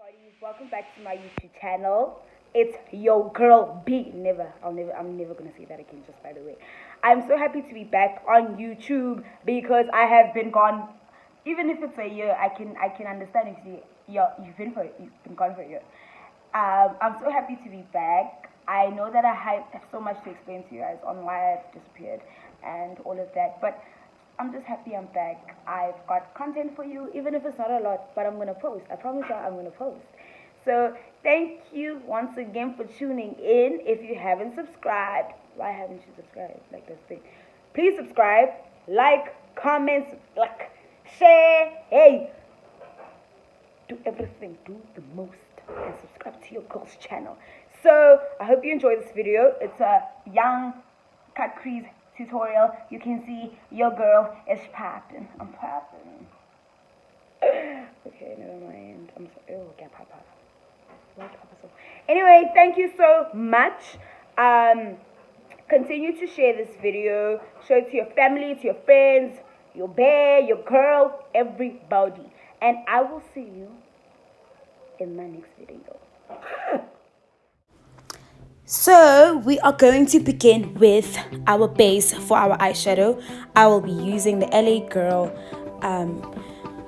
everybody, welcome back to my YouTube channel. It's your girl B. I'm never gonna say that again, just by the way. I'm so happy to be back on YouTube because I have been gone. Even if it's a year, I can understand if you've been gone for a year. I'm so happy to be back. I know that I have so much to explain to you guys on why I've disappeared and all of that, but I'm just happy I'm back. I've got content for you, even if it's not a lot, but I'm going to post. I promise you I'm going to post. So thank you once again for tuning in. If you haven't subscribed, why haven't you subscribed? Like this thing. Please subscribe, like, comment, like, share. Hey, do everything. Do the most. And subscribe to your girl's channel. So I hope you enjoy this video. It's a young cut crease tutorial. You can see your girl is popping. I'm popping. Okay, never mind. I'm so okay, papa. Anyway, thank you so much. Continue to share this video. Show it to your family, to your friends, your bear, your girl, everybody. And I will see you in my next video. So we are going to begin with our base for our eyeshadow. I will be using the LA Girl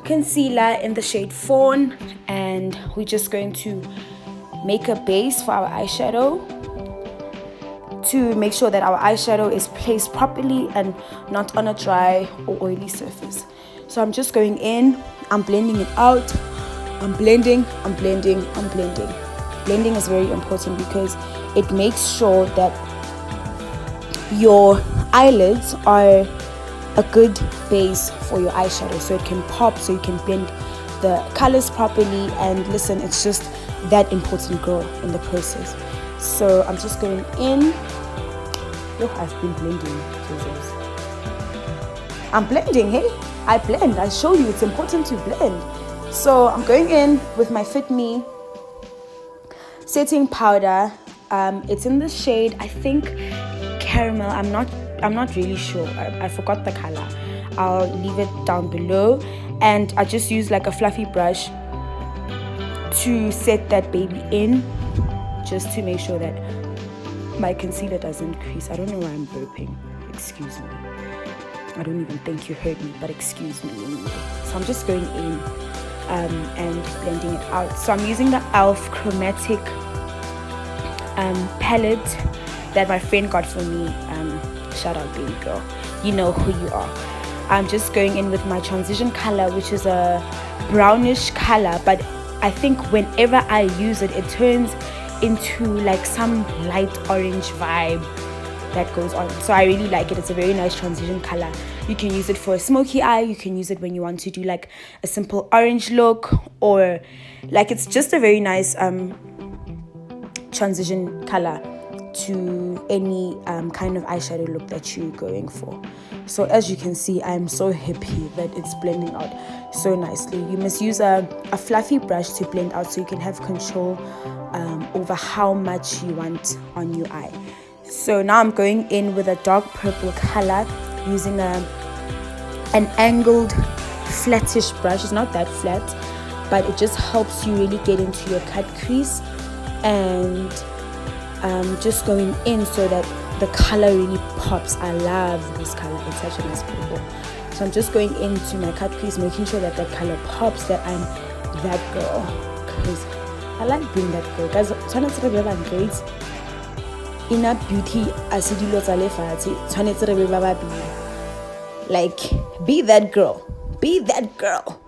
concealer in the shade Fawn, and we're just going to make a base for our eyeshadow to make sure that our eyeshadow is placed properly and not on a dry or oily surface. So I'm just going in, I'm blending it out, I'm blending. Blending is very important because it makes sure that your eyelids are a good base for your eyeshadow, so it can pop, so you can blend the colors properly. And listen, it's just that important, girl, in the process. So I'm just going in. Look, I've been blending. Jesus. I'm blending, hey? I blend. I show you it's important to blend. So I'm going in with my Fit Me setting powder. It's in the shade, I think, caramel. I'm not really sure. I forgot the color. I'll leave it down below. And I just use like a fluffy brush to set that baby in, just to make sure that my concealer doesn't crease. I don't know why I'm burping. Excuse me. I don't even think you heard me, but excuse me anyway. So I'm just going in and blending it out. So I'm using the e.l.f. chromatic palette that my friend got for me. Shout out, baby girl, you know who you are. I'm just going in with my transition color, which is a brownish color, but I think whenever I use it, it turns into like some light orange vibe that goes on. So I really like it. It's a very nice transition color. You can use it for a smoky eye, you can use it when you want to do like a simple orange look, or like it's just a very nice transition color to any kind of eyeshadow look that you're going for. So as you can see, I'm so happy that it's blending out so nicely. You must use a fluffy brush to blend out, so you can have control over how much you want on your eye. So now I'm going in with a dark purple color using an angled flattish brush. It's not that flat, but it just helps you really get into your cut crease, and just going in so that the color really pops. I love this color. It's such a nice purple. So I'm just going into my cut crease, making sure that that color pops, that I'm that girl, because I like being that girl. Guys, tshwanetse re be ba great. Inner beauty asidilo tsa lefatshe, tshwanetse re be ba babedi. Like, be that girl. Be that girl.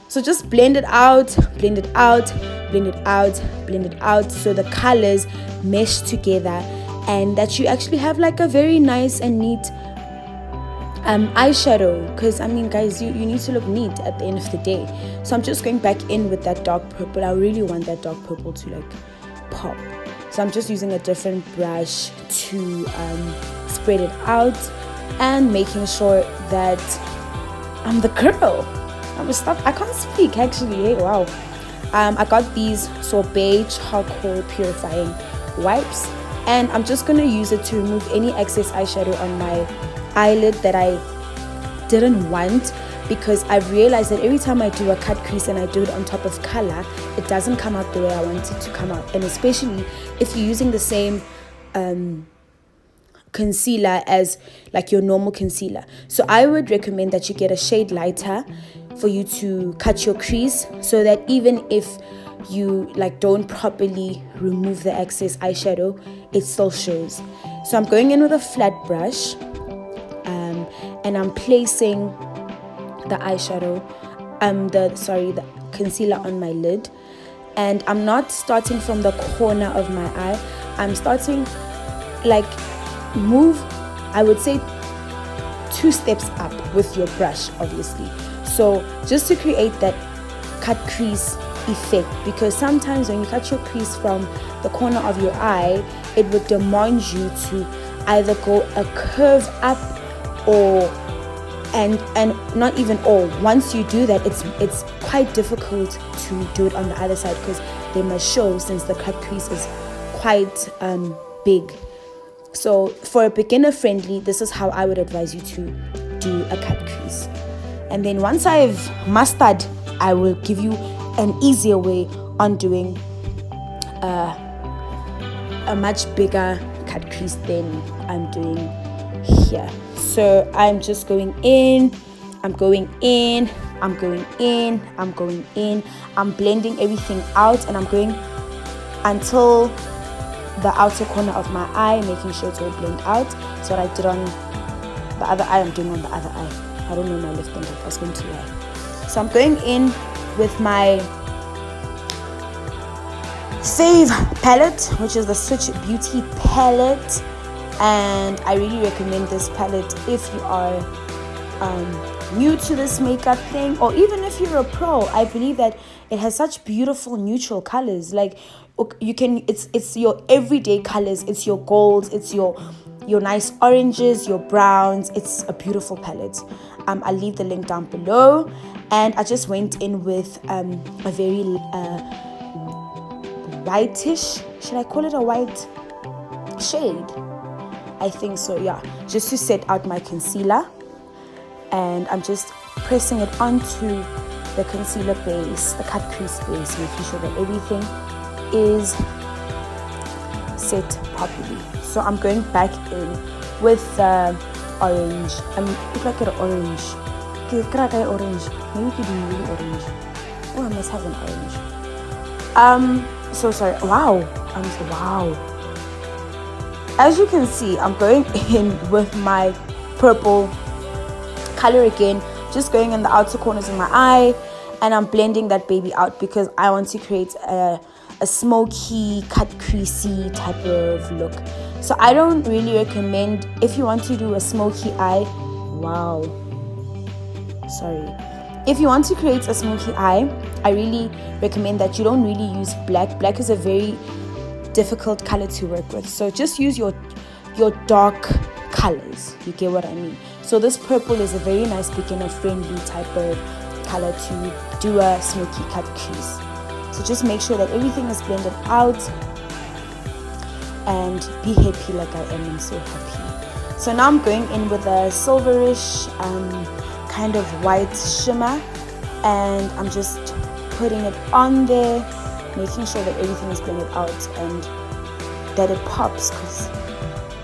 So just blend it out, blend it out, blend it out, blend it out, so the colors mesh together, and that you actually have like a very nice and neat eyeshadow. Because I mean, guys, you need to look neat at the end of the day. So I'm just going back in with that dark purple. I really want that dark purple to like pop. So I'm just using a different brush to spread it out and making sure that I'm the girl. I can't speak actually. Hey, wow. I got these Sorbet charcoal purifying wipes, and I'm just gonna use it to remove any excess eyeshadow on my eyelid that I didn't want. because I've realized that every time I do a cut crease and I do it on top of color, it doesn't come out the way I want it to come out. And especially if you're using the same concealer as like your normal concealer. So I would recommend that you get a shade lighter for you to cut your crease, so that even if you like don't properly remove the excess eyeshadow, it still shows. So I'm going in with a flat brush, and I'm placing the eyeshadow, the concealer on my lid, and I'm not starting from the corner of my eye. I'm starting like I would say 2 steps up with your brush, obviously. So just to create that cut crease effect, because sometimes when you cut your crease from the corner of your eye, it would demand you to either go a curve up and not even all. Once you do that, it's quite difficult to do it on the other side, because they must show, since the cut crease is quite big. So for a beginner friendly, this is how I would advise you to do a cut crease. And then once I've mastered, I will give you an easier way on doing a much bigger cut crease than I'm doing here. So I'm just going in, I'm going in, I'm going in, I'm going in, I'm blending everything out, and I'm going until the outer corner of my eye, making sure it's all blend out. So what I did on the other eye, I'm doing on the other eye. I don't know my left and right, I was going to lie. So I'm going in with my fave palette, which is the Switch Beauty palette, and I really recommend this palette if you are new to this makeup thing, or even if you're a pro. I believe that it has such beautiful neutral colors. Like you can, it's your everyday colors, it's your golds, it's your nice oranges, your browns. It's a beautiful palette. I'll leave the link down below. And I just went in with a very whitish, should I call it a white shade? I think so, yeah. Just to set out my concealer. And I'm just pressing it onto the concealer base, the cut crease base, making sure that everything is set properly. So I'm going back in with orange. If I get orange, orange. Maybe we could do really orange. Oh, I must have an orange. So sorry. Wow. Wow. As you can see, I'm going in with my purple color again, just going in the outer corners of my eye, and I'm blending that baby out because I want to create a smoky, cut creasy type of look. So I don't really recommend, if you want to do a smoky eye, if you want to create a smoky eye, I really recommend that you don't really use black. Black is a very difficult color to work with, so just use your dark colors. You get what I mean? So this purple is a very nice beginner friendly type of color to do a smoky cut crease. So just make sure that everything is blended out and be happy like I am. I'm so happy. So now I'm going in with a silverish kind of white shimmer, and I'm just putting it on there, making sure that everything is blended out and that it pops, because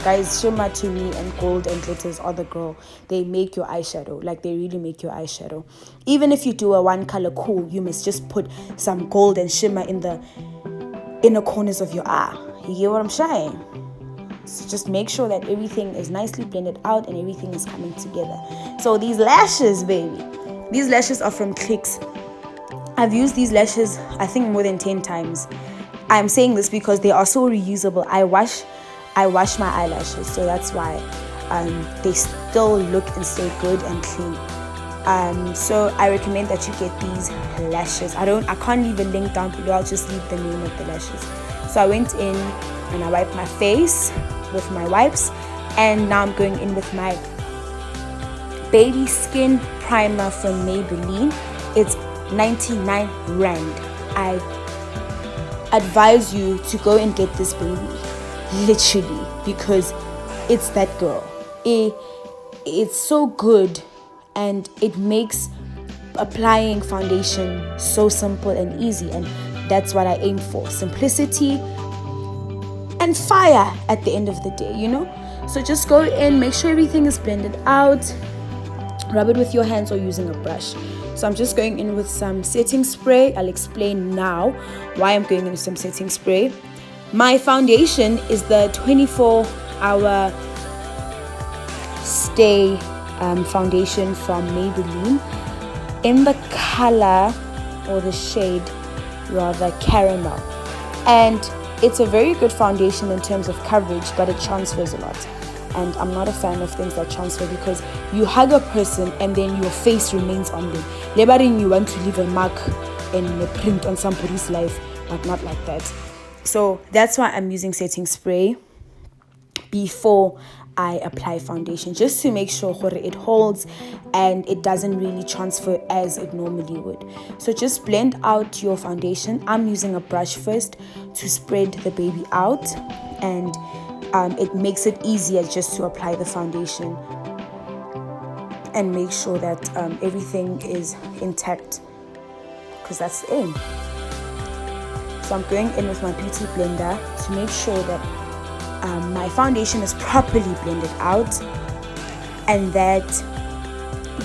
guys, shimmer to me and gold and glitters are the girl. They make your eyeshadow. Like, they really make your eyeshadow. Even if you do a one color cool, you must just put some gold and shimmer in the inner corners of your eye. You get what I'm saying? So just make sure that everything is nicely blended out and everything is coming together. So these lashes, baby, these lashes are from Crease. I've used these lashes, I think, more than 10 times. I'm saying this because they are so reusable. I wash my eyelashes, so that's why they still look and stay good and clean. So I recommend that you get these lashes. I can't leave a link down below. I'll just leave the name of the lashes. So I went in and I wiped my face with my wipes, and now I'm going in with my baby skin primer from Maybelline. It's 99 Rand. I advise you to go and get this baby, literally, because it's that girl. It's so good, and it makes applying foundation so simple and easy, and that's what I aim for. Simplicity and fire at the end of the day, you know. So just go in, make sure everything is blended out, rub it with your hands or using a brush. So I'm just going in with some setting spray. I'll explain now why I'm going in with some setting spray. My foundation is the 24-hour stay foundation from Maybelline in the color, or the shade rather, caramel. And it's a very good foundation in terms of coverage, but it transfers a lot. And I'm not a fan of things that transfer, because you hug a person and then your face remains on them. Lebaring, you want to leave a mark and a print on somebody's life, but not like that. So that's why I'm using setting spray before I apply foundation, just to make sure it holds and it doesn't really transfer as it normally would. So just blend out your foundation. I'm using a brush first to spread the baby out, and it makes it easier just to apply the foundation and make sure that everything is intact, because that's the aim. So I'm going in with my beauty blender to make sure that my foundation is properly blended out and that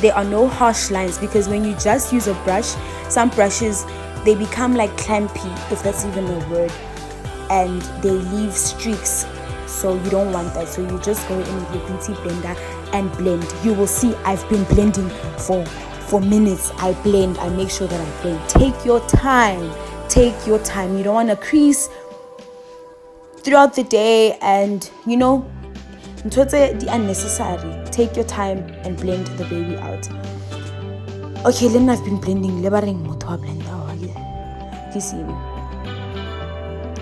there are no harsh lines, because when you just use a brush, some brushes, they become like clampy, if that's even a word, and they leave streaks. So you don't want that. So you just go in with your beauty blender and blend. You will see I've been blending for minutes. I blend, I make sure that I blend. Take your time. Take your time. You don't want to crease throughout the day, and you know, the unnecessary. Take your time and blend the baby out. Okay, then I've been blending.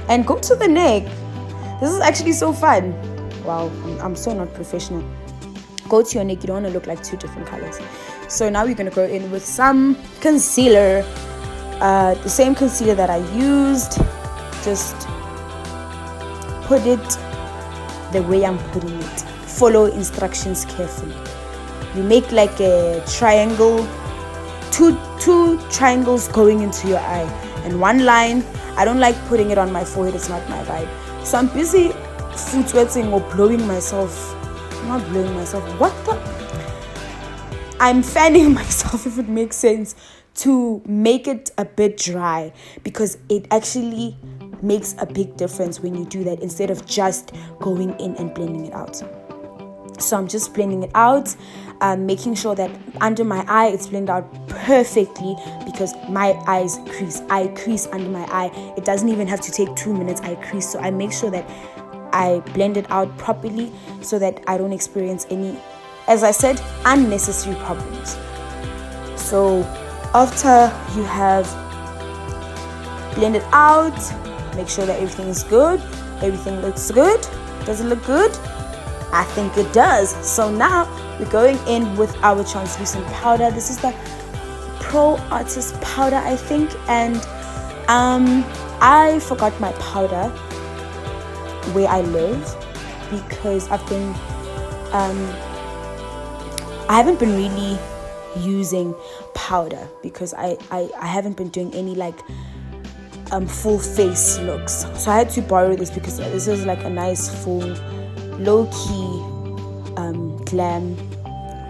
And go to the neck. This is actually so fun. Wow, I'm so not professional. Go to your neck. You don't want to look like two different colors. So now we're going to go in with some concealer. The same concealer that I used. Just put it the way I'm putting it. Follow instructions carefully. You make like a triangle, two triangles going into your eye, and one line. I don't like putting it on my forehead. It's not my vibe. So I'm busy food sweating or blowing myself. I'm not blowing myself. What the? I'm fanning myself, if it makes sense, to make it a bit dry, because it actually makes a big difference when you do that, instead of just going in and blending it out. So I'm just blending it out, making sure that under my eye it's blended out perfectly, because my eyes crease. I crease under my eye. It doesn't even have to take 2 minutes. I crease. So I make sure that I blend it out properly so that I don't experience any, as I said, unnecessary problems. So after you have blended out, make sure that everything is good. Everything looks good. Does it look good? I think it does. So now we're going in with our translucent powder. This is the Pro Artist powder, I think. And I forgot my powder where I live, because I haven't been really using powder, because I haven't been doing any like full face looks. So I had to borrow this, because this is like a nice full low-key glam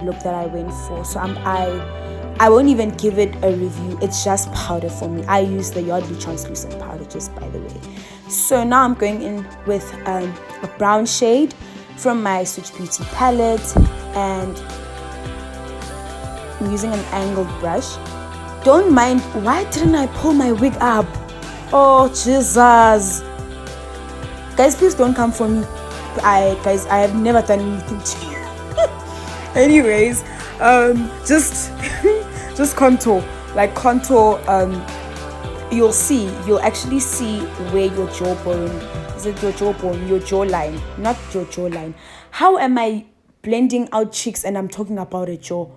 look that I went for. So I won't even give it a review. It's just powder for me. I use the Yardley translucent powder, just by the way. So now I'm going in with a brown shade from my Switch Beauty palette, and I'm using an angled brush. Don't mind, why didn't I pull my wig up? Oh Jesus, guys, please don't come for me. I have never done anything to you. Anyways, just contour, like contour. You'll actually see where your jawbone, is it your jawbone, your jawline, not your jawline. How am I blending out cheeks and I'm talking about a jaw?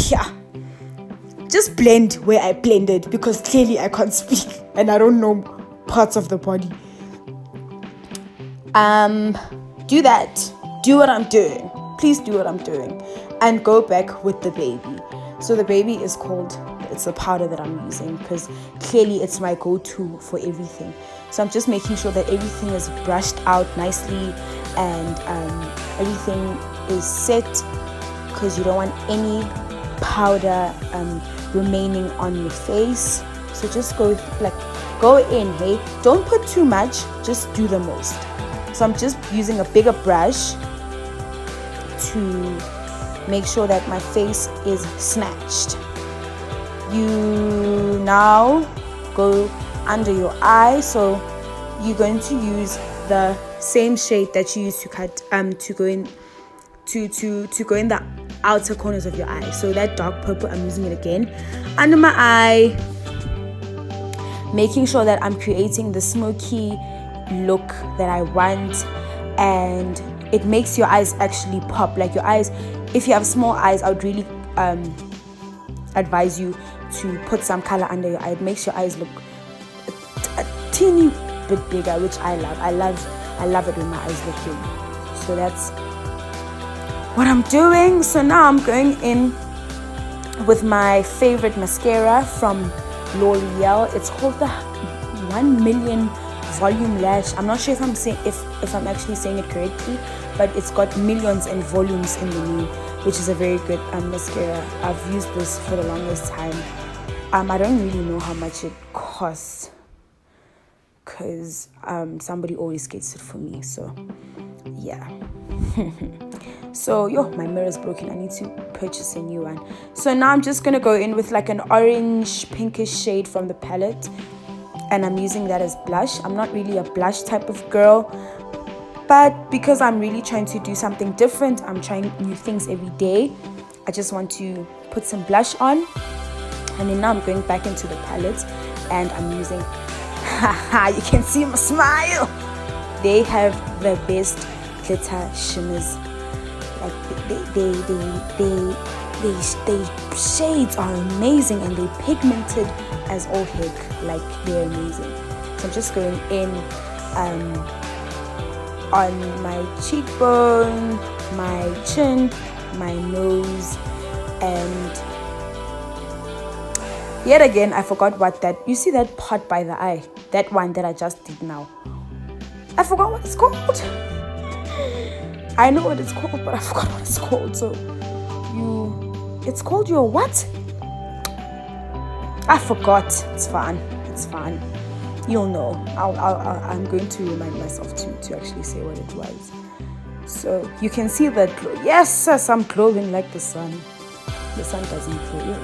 Yeah, just blend where I blended, because clearly I can't speak and I don't know parts of the body. Do that. Do what I'm doing. Please do what I'm doing. And go back with the baby. So the baby is called, it's a powder that I'm using because clearly it's my go-to for everything. So I'm just making sure that everything is brushed out nicely and everything is set, because you don't want any powder remaining on your face. So just go in, hey, don't put too much, just do the most. So I'm just using a bigger brush to make sure that my face is snatched. You now go under your eye, so you're going to use the same shade that you used to cut to go in the outer corners of your eye. So that dark purple, I'm using it again under my eye, making sure that I'm creating the smoky look that I want, and it makes your eyes actually pop. Like your eyes, if you have small eyes, I would really advise you to put some color under your eye. It makes your eyes look a teeny bit bigger, which I love. I love it when my eyes look big. So that's what I'm doing. So now I'm going in with my favorite mascara from L'Oreal. It's called the 1 million volume lash. I'm not sure if I'm saying if I'm actually saying it correctly, but it's got millions and volumes in the name, which is a very good mascara. I've used this for the longest time. I don't really know how much it costs because somebody always gets it for me. So yeah. So my mirror is broken. I need to purchase a new one. So now I'm just gonna go in with like an orange pinkish shade from the palette, and I'm using that as blush. I'm not really a blush type of girl, but because I'm really trying to do something different, I'm trying new things every day, I just want to put some blush on. And then now I'm going back into the palette and I'm using you can see my smile. They have the best glitter shimmers. Like they shades are amazing, and they pigmented as all heck. Like they're amazing. So I'm just going in on my cheekbone, my chin, my nose, and yet again I forgot what that, you see that part by the eye, that one that I just did now, I forgot what it's called. I know what it's called, but I forgot what it's called. So it's called your what? I forgot. It's fine. You'll know. I'm going to remind myself to actually say what it was. So you can see that glow. Yes, I'm glowing like the sun. The sun doesn't glow.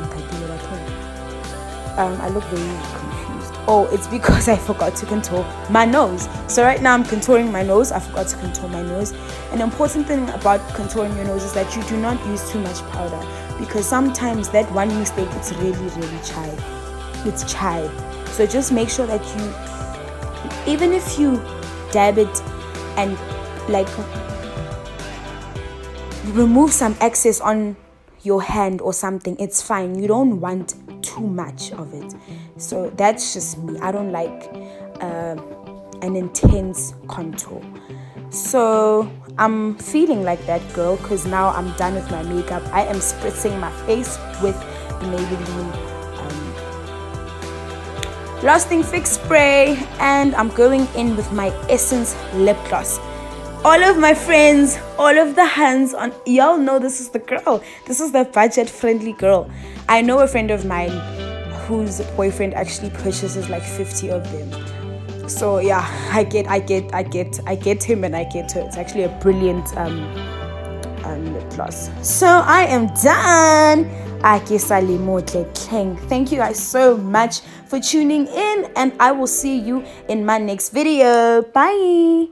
I look very confused. Oh, it's because I forgot to contour my nose. So right now I'm contouring my nose. I forgot to contour my nose. An important thing about contouring your nose is that you do not use too much powder, because sometimes that one mistake, it's really chai. It's chai. So just make sure that you, even if you dab it and like remove some excess on your hand or something, it's fine. You don't want too much of it. So that's just me. I don't like an intense contour. So I'm feeling like that girl, because now I'm done with my makeup. I am spritzing my face with the Maybelline Lasting Fix spray, and I'm going in with my Essence lip gloss. All of my friends, all of the hands on, y'all know this is the girl. This is the budget friendly girl. I know a friend of mine whose boyfriend actually purchases like 50 of them. So yeah, I get him and I get her. It's actually a brilliant lip gloss. So I am done. Thank you guys so much for tuning in, and I will see you in my next video. Bye.